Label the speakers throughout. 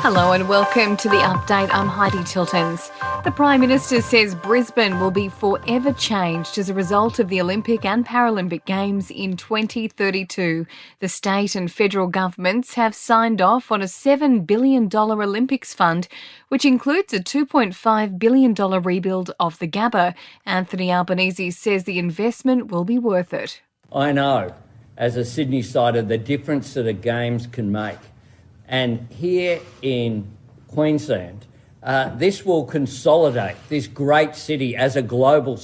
Speaker 1: Hello and welcome to the update. I'm Heidi Tiltons. The Prime Minister says Brisbane will be forever changed as a result of the Olympic and Paralympic Games in 2032. The state and federal governments have signed off on a $7 billion Olympics fund, which includes a $2.5 billion rebuild of the Gabba. Anthony Albanese says the investment will be worth it.
Speaker 2: I know, as a Sydney-sider, the difference that a Games can make. And here in Queensland, this will consolidate this great city as a global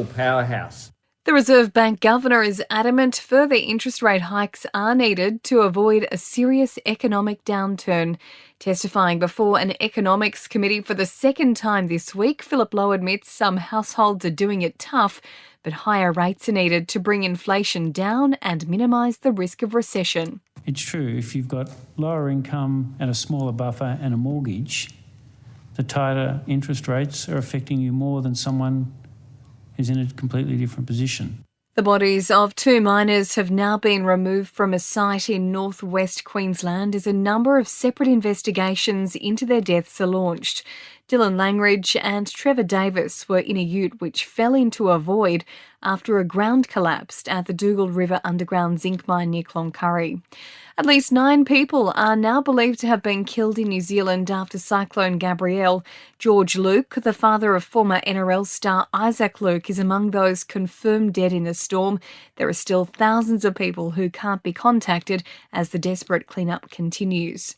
Speaker 2: powerhouse.
Speaker 1: The Reserve Bank Governor is adamant further interest rate hikes are needed to avoid a serious economic downturn. Testifying before an economics committee for the second time this week, Philip Lowe admits some households are doing it tough, but higher rates are needed to bring inflation down and minimise the risk of recession.
Speaker 3: It's true, if you've got lower income and a smaller buffer and a mortgage, the tighter interest rates are affecting you more than someone who's in a completely different position.
Speaker 1: The bodies of two miners have now been removed from a site in northwest Queensland as a number of separate investigations into their deaths are launched. Dylan Langridge and Trevor Davis were in a ute which fell into a void after a ground collapsed at the Dougal River underground zinc mine near Cloncurry. At least 9 people are now believed to have been killed in New Zealand after Cyclone Gabrielle. George Luke, the father of former NRL star Isaac Luke, is among those confirmed dead in the storm. There are still thousands of people who can't be contacted as the desperate cleanup continues.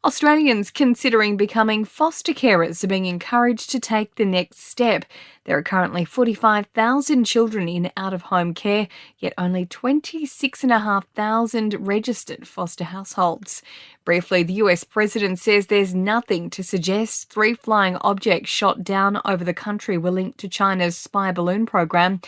Speaker 1: Australians considering becoming foster carers are being encouraged to take the next step. There are currently 45,000 children in out-of-home care, yet only 26,500 registered foster households. Briefly, the US president says there's nothing to suggest 3 flying objects shot down over the country were linked to China's spy balloon program.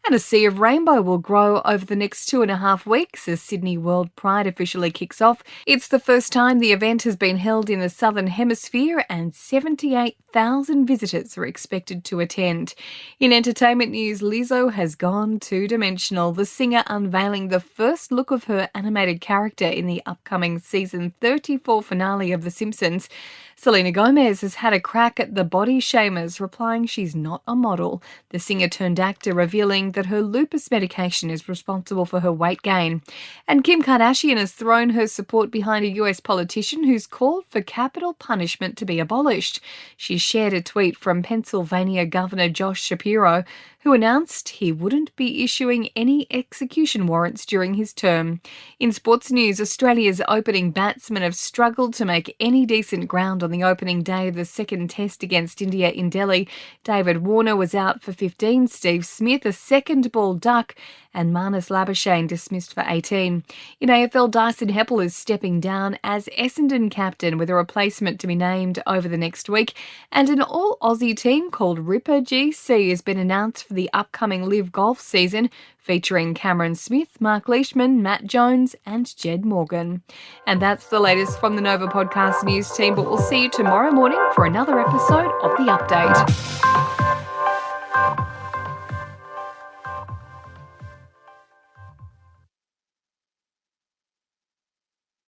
Speaker 1: And a sea of rainbow will grow over the next 2.5 weeks as Sydney World Pride officially kicks off. It's the first time the event has been held in the Southern Hemisphere and 78,000 visitors are expected to attend. In entertainment news, Lizzo has gone two-dimensional, the singer unveiling the first look of her animated character in the upcoming season 34 finale of The Simpsons. Selena Gomez has had a crack at the body shamers, replying she's not a model. The singer-turned-actor revealing that her lupus medication is responsible for her weight gain. And Kim Kardashian has thrown her support behind a US politician who's called for capital punishment to be abolished. She shared a tweet from Pennsylvania Governor Josh Shapiro, who announced he wouldn't be issuing any execution warrants during his term. In sports news, Australia's opening batsmen have struggled to make any decent ground on the opening day of the second test against India in Delhi. David Warner was out for 15, Steve Smith a second ball duck, and Marnus Labuschagne dismissed for 18. In AFL, Dyson Heppel is stepping down as Essendon captain with a replacement to be named over the next week. And an all-Aussie team called Ripper GC has been announced for the upcoming Live Golf season, featuring Cameron Smith, Mark Leishman, Matt Jones and Jed Morgan. And that's the latest from the Nova Podcast News team, but we'll see you tomorrow morning for another episode of The Update.